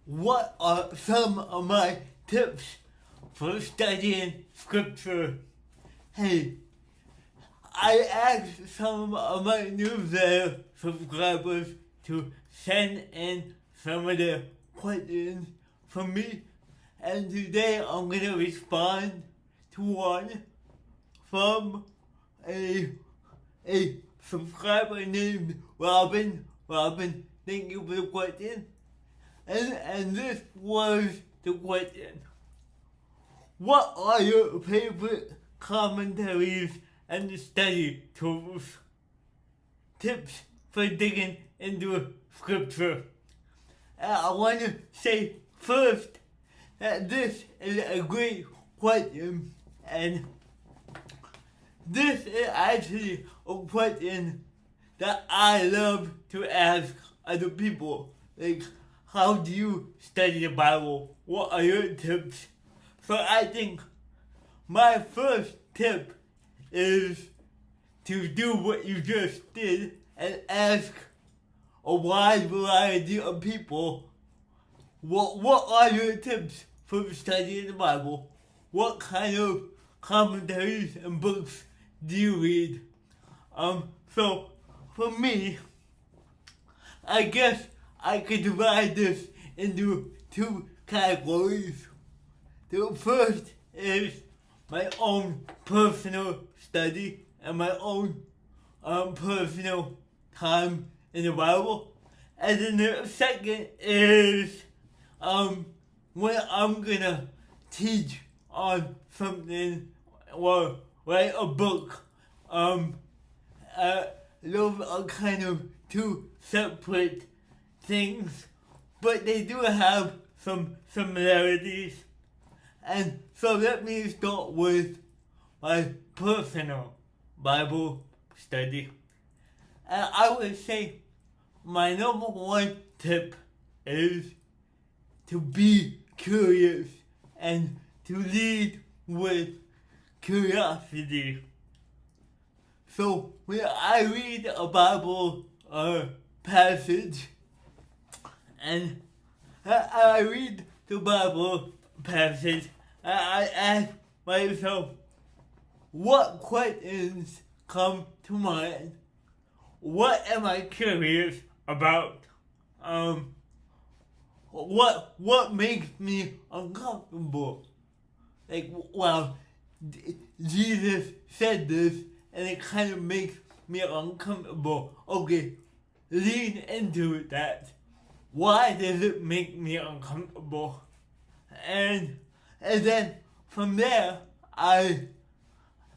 what are some of my tips for studying scripture? Hey, I asked some of my newsletter subscribers to send in some of their questions for me, and today I'm gonna respond to one from a subscriber named Robin. Robin, thank you for the question. And this was the question. What are your favorite commentaries and study tools? Tips for digging into scripture. I want to say first that this is a great question, and this is actually a question that I love to ask other people. Like, how do you study the Bible? What are your tips? So I think my first tip is to do what you just did and ask a wide variety of people, what are your tips for studying the Bible? What kind of commentaries and books do you read? So for me, I guess I could divide this into two categories. The first is my own personal study and my own personal time in the Bible. And then the second is when I'm gonna teach on something or write a book. Those are kind of two separate things, but they do have some similarities. And so let me start with my personal Bible study. And I would say my number one tip is to be curious and to lead with curiosity. So when I read a Bible passage, and I read the Bible passage, I ask myself, what questions come to mind? What am I curious about? What makes me uncomfortable? Like, well, Jesus said this, and it kind of makes me uncomfortable. Okay, lean into that. Why does it make me uncomfortable? And then from there,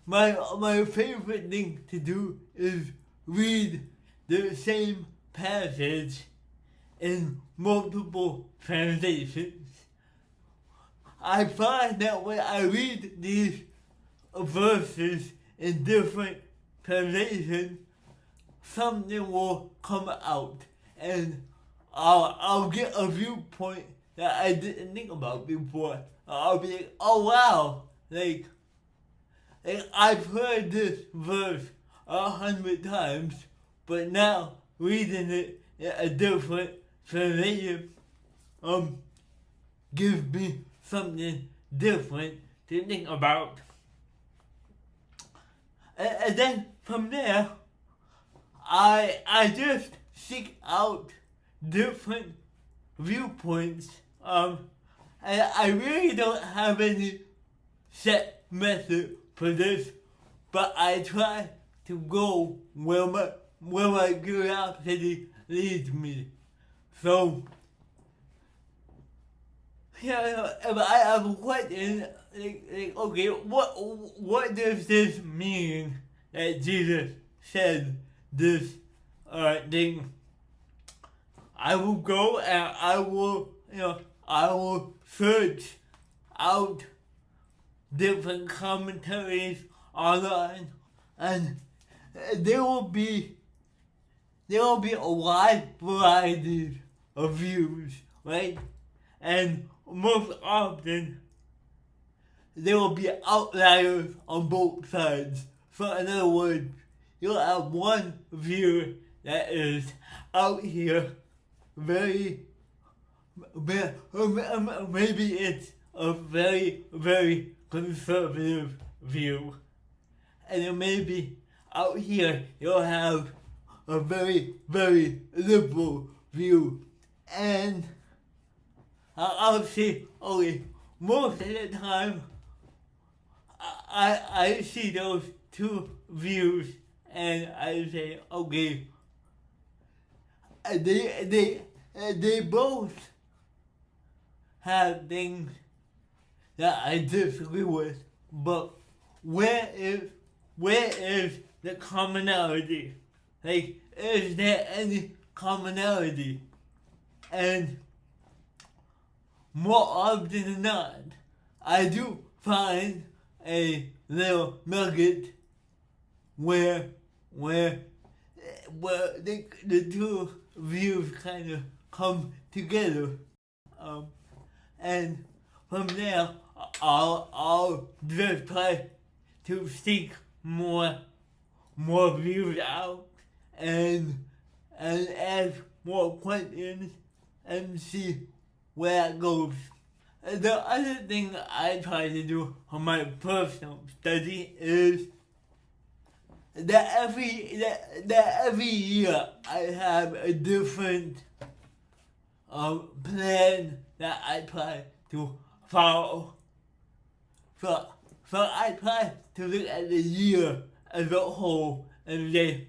my favorite thing to do is read the same passage in multiple translations. I find that when I read these verses in different translations, something will come out, and I'll get a viewpoint that I didn't think about before. I'll be like, oh wow, like I've heard this verse 100 times, but now reading it in a different translation gives me something different to think about. And then from there, I just seek out different viewpoints. And I really don't have any set method for this, but I try to go where my curiosity leads me. So, yeah, if I have a question, like, okay, what does this mean that Jesus said this thing? I will go and I will search out different commentaries online, and there will be a wide variety of views, right? And most often there will be outliers on both sides. So in other words, you'll have one view that is out here, very, maybe it's a very, very conservative view. And then maybe out here you'll have a very, very liberal view. And I'll say, okay, most of the time, I see those two views and I say, okay, they both have things that I disagree with, but where is the commonality? Like, is there any commonality? And more often than not, I do find a little nugget where the two views kind of come together, and from there I'll just try to seek more views out and ask more questions and see where it goes. The other thing I try to do on my personal study is that every year I have a different plan that I try to follow. So I try to look at the year as a whole and say,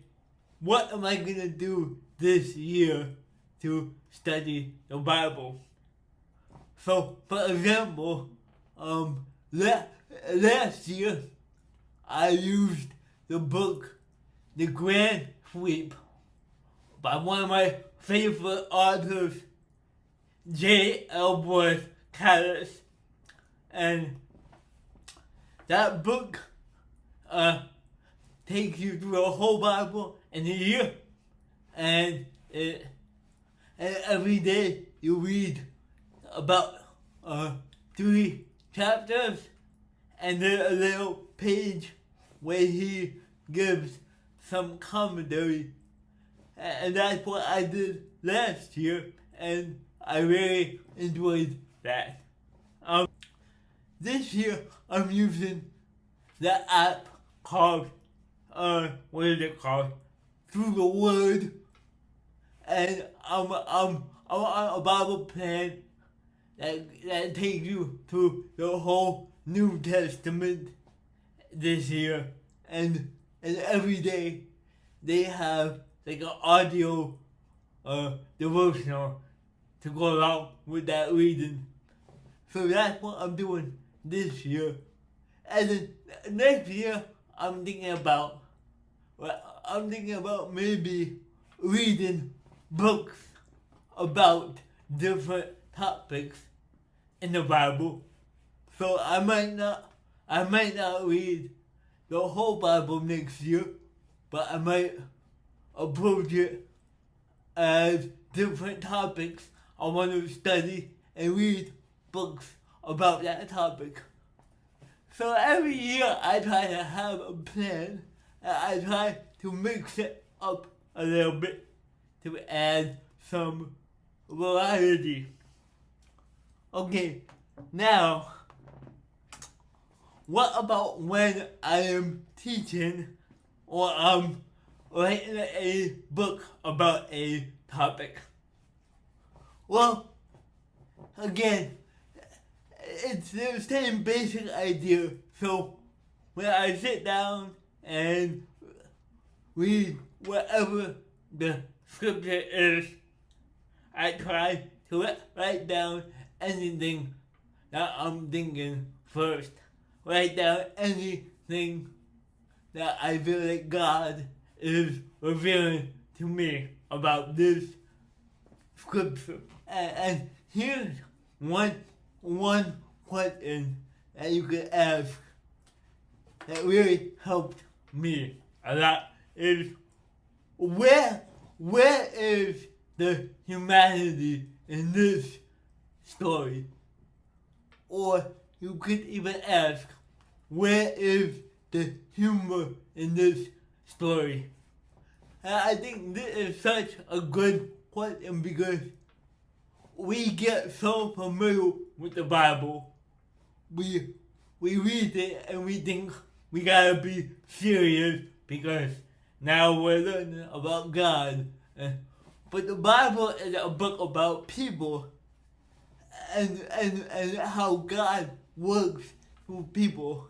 what am I gonna do this year to study the Bible? So, for example, last year I used the book The Grand Sweep by one of my favorite authors, J. Edward Callis, and that book takes you through the whole Bible in a year, and every day you read about 3 chapters, and then a little page where he gives some commentary, and that's what I did last year, and I really enjoyed that. This year I'm using the app called what is it called? Through the Word, and I'm on a Bible plan that takes you through the whole New Testament this year, and every day they have like an audio devotional to go along with that reading. So that's what I'm doing this year. And then next year I'm thinking about maybe reading books about different topics in the Bible. So I might not read the whole Bible next year, but I might approach it as different topics I want to study and read books about that topic. So every year I try to have a plan, and I try to mix it up a little bit to add some variety. Okay, now, what about when I am teaching or I'm writing a book about a topic? Well, again, it's the same basic idea. So when I sit down and read whatever the scripture is, I try to write down anything that I'm thinking first. Write down anything that I feel like God is revealing to me about this scripture. And here's one question that you could ask that really helped me a lot is, where is the humanity in this story? Or you could even ask, where is the humor in this story? And I think this is such a good question because we get so familiar with the Bible, we read it and we think we gotta be serious because now we're learning about God. But the Bible is a book about people and how God works through people.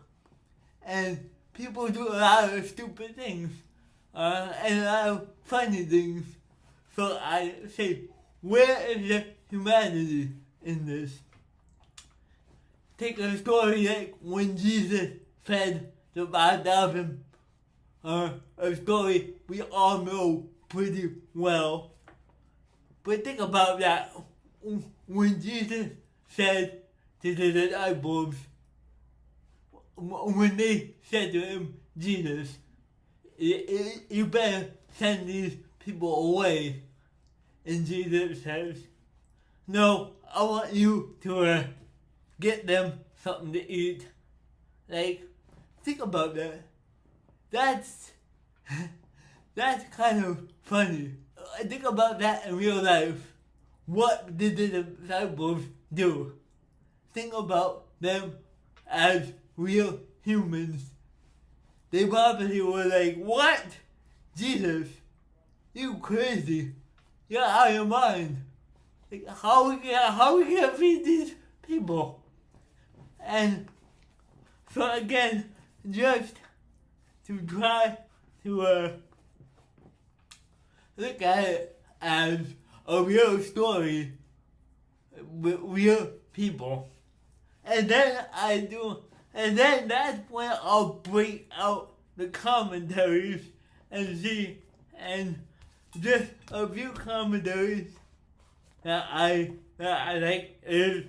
And people do a lot of stupid things and a lot of funny things. So I say, where is the humanity in this? Take a story like when Jesus fed the 5,000, a story we all know pretty well. But think about that. When Jesus said to the disciples, when they said to him, Jesus, you better send these people away. And Jesus says, no, I want you to get them something to eat. Like, think about that. That's kind of funny. Think about that in real life. What did the disciples do? Think about them as real humans. They probably were like, what? Jesus, you crazy. You're out of your mind. Like, how we gonna feed these people? And so again, just to try to look at it as a real story with real people. And then that's when I'll break out the commentaries and see, and just a few commentaries that I like is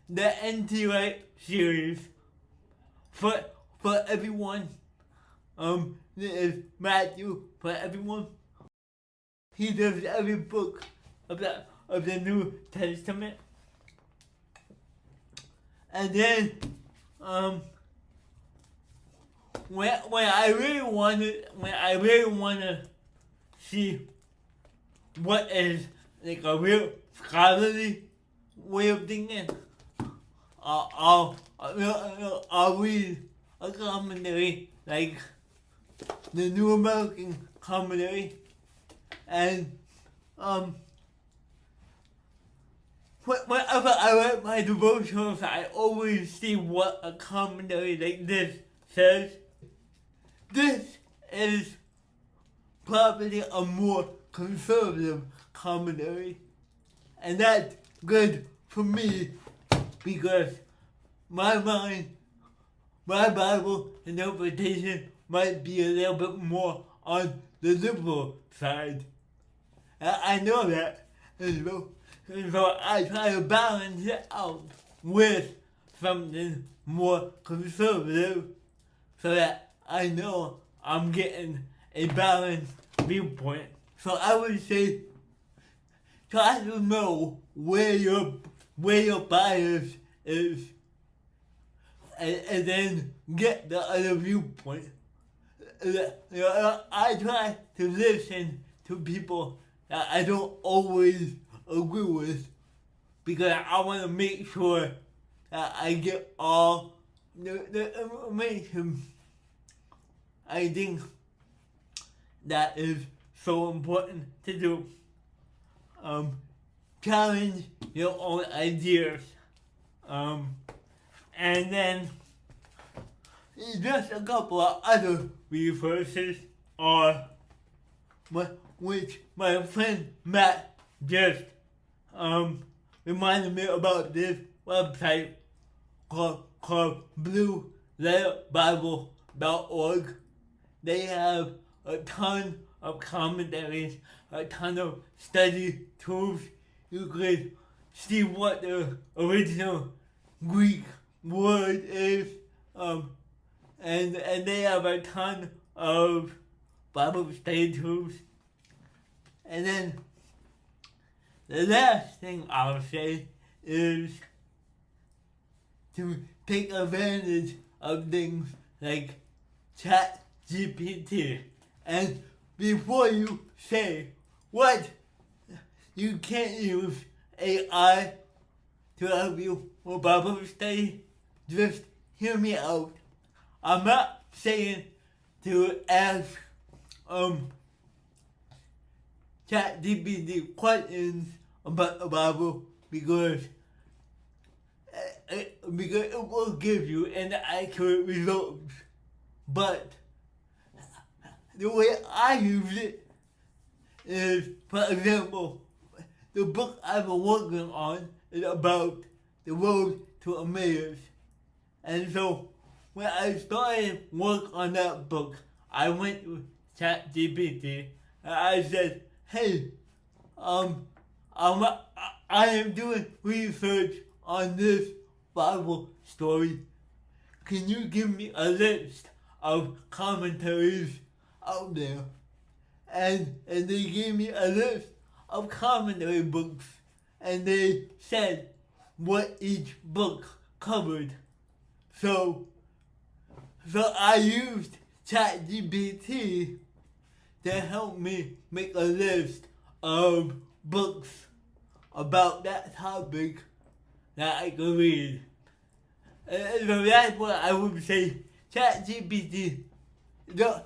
the NT Wright series for everyone. This is Matthew for everyone. He does every book of the New Testament. And then when I really wanna see what is like a real scholarly way of thinking, I'll read a commentary like the New American Commentary, and whenever I write my devotionals, I always see what a commentary like this says. This is probably a more conservative commentary, and that's good for me because my mind, my Bible interpretation might be a little bit more on the liberal side. I know that, and so I try to balance it out with something more conservative so that I know I'm getting a balanced viewpoint. So I would say try to know where your bias is, and then get the other viewpoint. I try to listen to people that I don't always agree with because I want to make sure that I get all the information. I think that is so important to do. Challenge your own ideas. And then just a couple of other resources are which my friend Matt just reminded me about this website called BlueLetterBible.org. They have a ton of commentaries, a ton of study tools. You could see what the original Greek word is, and they have a ton of Bible study tools. And then the last thing I'll say is to take advantage of things like ChatGPT. And before you say what you can't use AI to help you with Bible study, just hear me out. I'm not saying to ask ChatGPT questions about the Bible because it will give you an accurate results. But the way I use it is, for example, the book I've been working on is about the road to Emmaus. And so when I started work on that book, I went to ChatGPT and I said, hey, I am doing research on this Bible story. Can you give me a list of commentaries out there? And they gave me a list of commentary books, and they said what each book covered. So I used ChatGPT to help me make a list of books about that topic that I could read. And so that's what I would say. ChatGPT, don't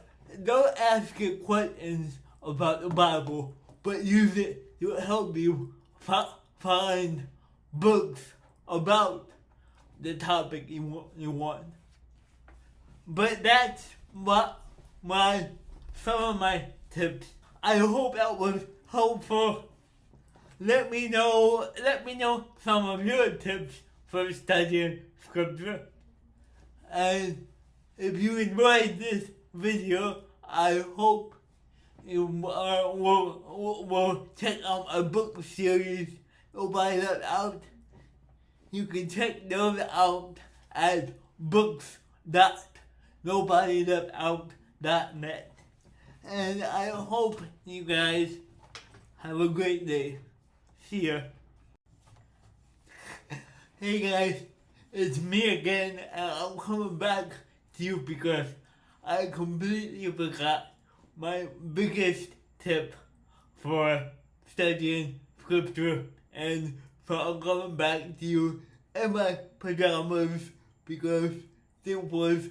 ask it questions about the Bible, but use it to help you find books about the topic you want. But that's some of my tips. I hope that was helpful. Let me know some of your tips for studying scripture. And if you enjoyed this video, I hope you will check out my book series, Nobody Left Out. You can check those out at books.nobodyleftout.net. And I hope you guys have a great day. See ya. Hey guys, it's me again, and I'm coming back to you because I completely forgot my biggest tip for studying scripture, and so I'm coming back to you in my pajamas because it was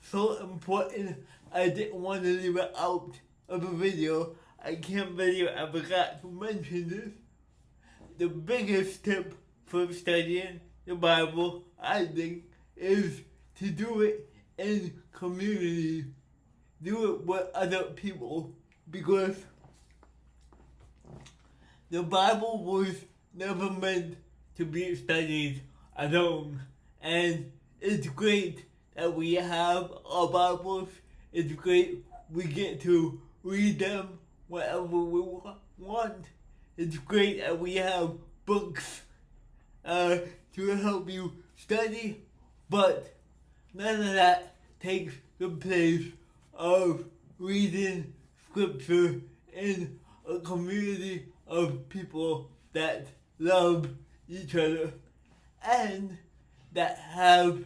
so important. I didn't want to leave it out of the video. I can't believe I forgot to mention this. The biggest tip for studying the Bible, I think, is to do it in community. Do it with other people, because the Bible was never meant to be studied alone. And it's great that we have our Bibles. It's great we get to read them whenever we want. It's great that we have books to help you study, but none of that takes the place of reading scripture in a community of people that love each other and that have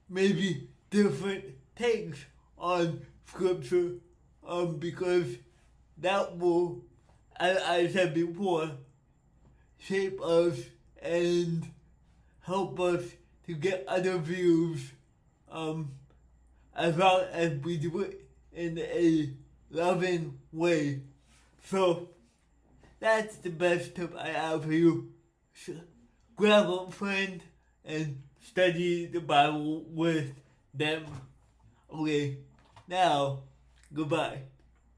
maybe different takes on scripture, because that will, as I said before, shape us and help us to get other views, as long as we do it in a loving way. So that's the best tip I have for you. Grab a friend and study the Bible with them. Okay, now, goodbye.